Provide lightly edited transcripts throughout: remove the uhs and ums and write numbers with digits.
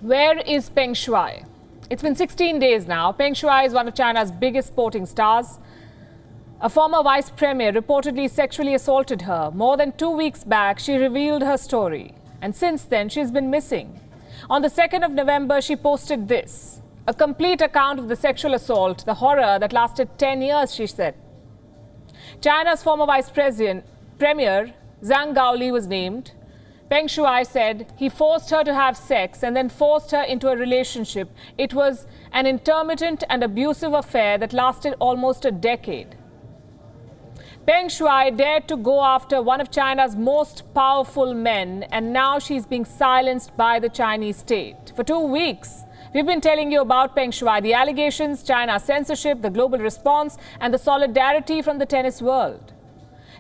Where is Peng Shuai? It's been 16 days now. Peng Shuai is one of China's biggest sporting stars. A former vice premier reportedly sexually assaulted her. More than 2 weeks back, she revealed her story. And since then, she's been missing. On the 2nd of November, she posted this. A complete account of the sexual assault, the horror that lasted 10 years, she said. China's former vice premier, Zhang Gaoli, was named. Peng Shuai said he forced her to have sex and then forced her into a relationship. It was an intermittent and abusive affair that lasted almost a decade. Peng Shuai dared to go after one of China's most powerful men, and now she's being silenced by the Chinese state. For 2 weeks, we've been telling you about Peng Shuai, the allegations, China's censorship, the global response, and the solidarity from the tennis world.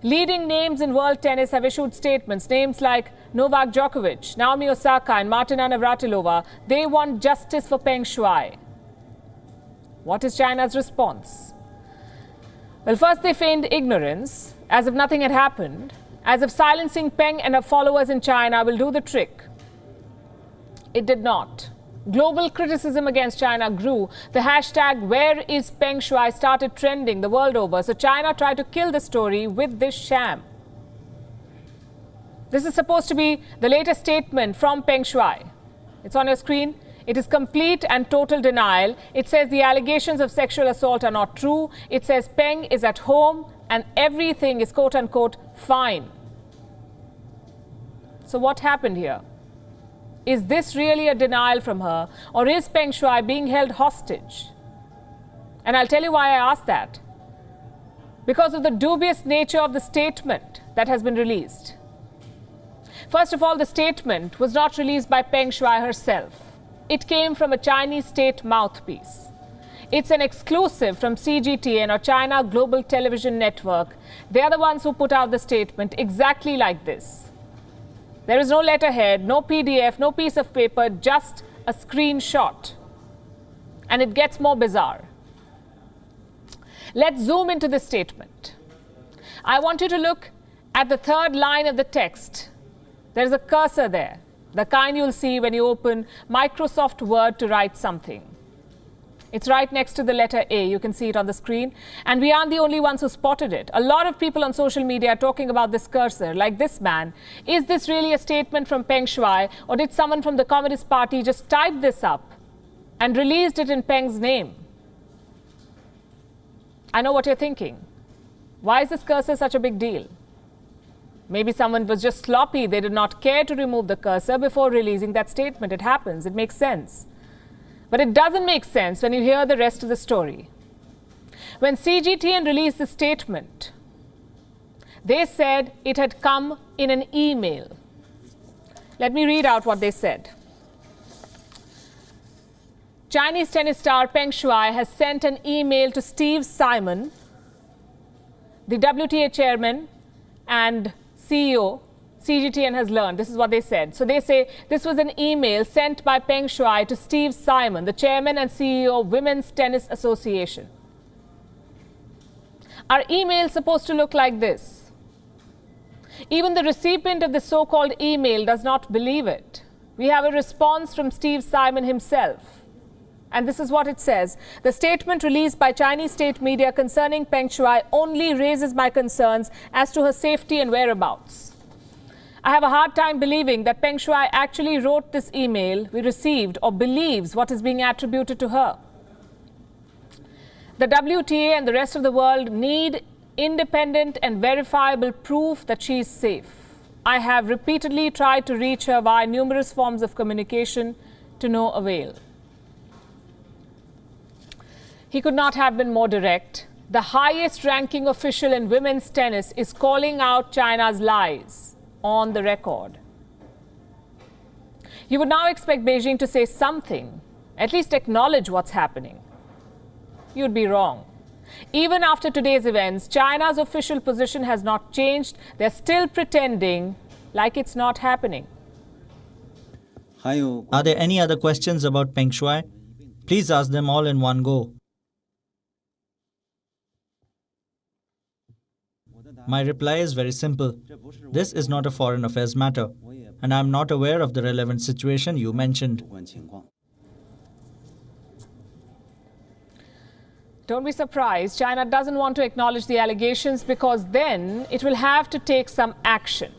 Leading names in world tennis have issued statements. Names like Novak Djokovic, Naomi Osaka, and Martina Navratilova. They want justice for Peng Shuai. What is China's response? Well, first they feigned ignorance, as if nothing had happened, as if silencing Peng and her followers in China will do the trick. It did not. Global criticism against China grew. The hashtag #WhereIsPengShuai started trending the world over. So China tried to kill the story with this sham. This is supposed to be the latest statement from Peng Shuai. It's on your screen. It is complete and total denial. It says the allegations of sexual assault are not true. It says Peng is at home and everything is quote unquote fine. So what happened here? Is this really a denial from her, or is Peng Shuai being held hostage? And I'll tell you why I ask that. Because of the dubious nature of the statement that has been released. First of all, the statement was not released by Peng Shuai herself. It came from a Chinese state mouthpiece. It's an exclusive from CGTN, or China Global Television Network. They are the ones who put out the statement exactly like this. There is no letterhead, no PDF, no piece of paper, just a screenshot. And it gets more bizarre. Let's zoom into this statement. I want you to look at the third line of the text. There's a cursor there, the kind you'll see when you open Microsoft Word to write something. It's right next to the letter A. You can see it on the screen. And we aren't the only ones who spotted it. A lot of people on social media are talking about this cursor, like this man. Is this really a statement from Peng Shuai, or did someone from the Communist Party just type this up and released it in Peng's name? I know what you're thinking. Why is this cursor such a big deal? Maybe someone was just sloppy. They did not care to remove the cursor before releasing that statement. It happens. It makes sense. But it doesn't make sense when you hear the rest of the story. When CGTN released the statement, they said it had come in an email. Let me read out what they said. Chinese tennis star Peng Shuai has sent an email to Steve Simon, the WTA chairman and CEO. CGTN has learned. This is what they said. So they say this was an email sent by Peng Shuai to Steve Simon, the chairman and CEO of Women's Tennis Association. Our email is supposed to look like this. Even the recipient of the so-called email does not believe it. We have a response from Steve Simon himself. And this is what it says. The statement released by Chinese state media concerning Peng Shuai only raises my concerns as to her safety and whereabouts. I have a hard time believing that Peng Shuai actually wrote this email we received or believes what is being attributed to her. The WTA and the rest of the world need independent and verifiable proof that she is safe. I have repeatedly tried to reach her via numerous forms of communication to no avail. He could not have been more direct. The highest ranking official in women's tennis is calling out China's lies on the record. You would now expect Beijing to say something, at least acknowledge what's happening. You'd be wrong. Even after today's events, China's official position has not changed. They're still pretending like it's not happening. Are there any other questions about Peng Shuai? Please ask them all in one go. My reply is very simple. This is not a foreign affairs matter. and I am not aware of the relevant situation you mentioned. Don't be surprised, China doesn't want to acknowledge the allegations because then it will have to take some action.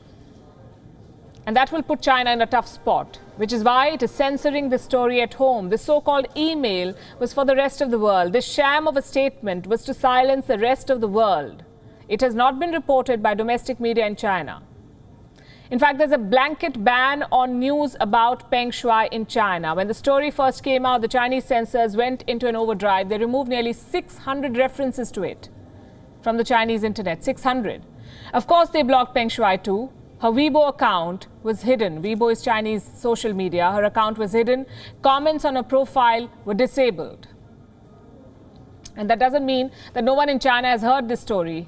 And that will put China in a tough spot, which is why it is censoring the story at home. This so-called email was for the rest of the world. This sham of a statement was to silence the rest of the world. It has not been reported by domestic media in China. In fact, there's a blanket ban on news about Peng Shuai in China. When the story first came out, the Chinese censors went into an overdrive. They removed nearly 600 references to it from the Chinese internet. 600. Of course, they blocked Peng Shuai too. Her Weibo account was hidden. Weibo is Chinese social media. Her account was hidden. Comments on her profile were disabled. And that doesn't mean that no one in China has heard this story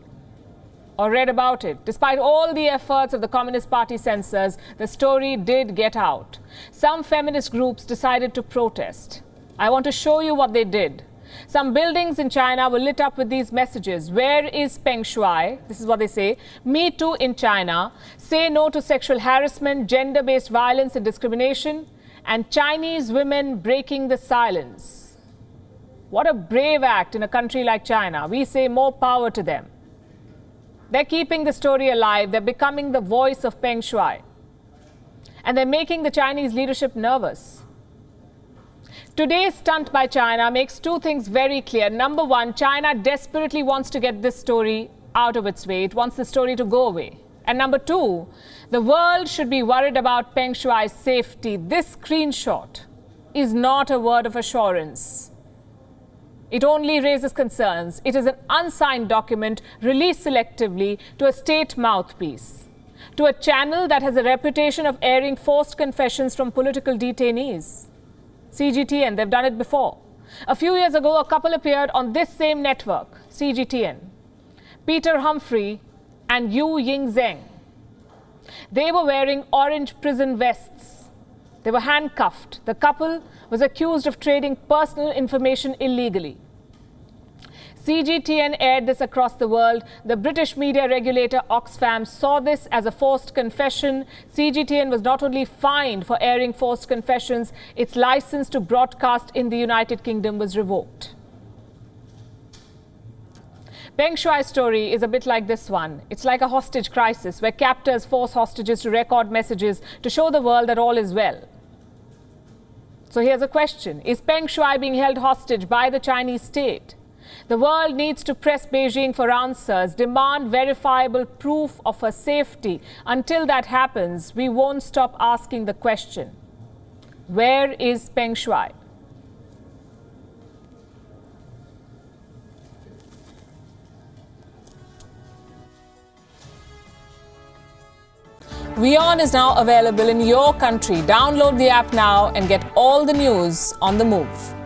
or read about it. Despite all the efforts of the Communist Party censors, the story did get out. Some feminist groups decided to protest. I want to show you what they did. Some buildings in China were lit up with these messages. Where is Peng Shuai? This is what they say. Me too in China. Say no to sexual harassment, gender-based violence and discrimination. And Chinese women breaking the silence. What a brave act in a country like China. We say more power to them. They're keeping the story alive. They're becoming the voice of Peng Shuai. And they're making the Chinese leadership nervous. Today's stunt by China makes two things very clear. Number one, China desperately wants to get this story out of its way. It wants the story to go away. And number two, the world should be worried about Peng Shuai's safety. This screenshot is not a word of assurance. It only raises concerns. It is an unsigned document released selectively to a state mouthpiece, to a channel that has a reputation of airing forced confessions from political detainees. CGTN, they've done it before. A few years ago, a couple appeared on this same network, CGTN. Peter Humphrey and Yu Ying Zheng. They were wearing orange prison vests. They were handcuffed. The couple was accused of trading personal information illegally. CGTN aired this across the world. The British media regulator Oxfam saw this as a forced confession. CGTN was not only fined for airing forced confessions, its license to broadcast in the United Kingdom was revoked. Peng Shuai's story is a bit like this one. It's like a hostage crisis where captors force hostages to record messages to show the world that all is well. So here's a question. Is Peng Shuai being held hostage by the Chinese state? The world needs to press Beijing for answers, demand verifiable proof of her safety. Until that happens, we won't stop asking the question, where is Peng Shuai? WION is now available in your country. Download the app now and get all the news on the move.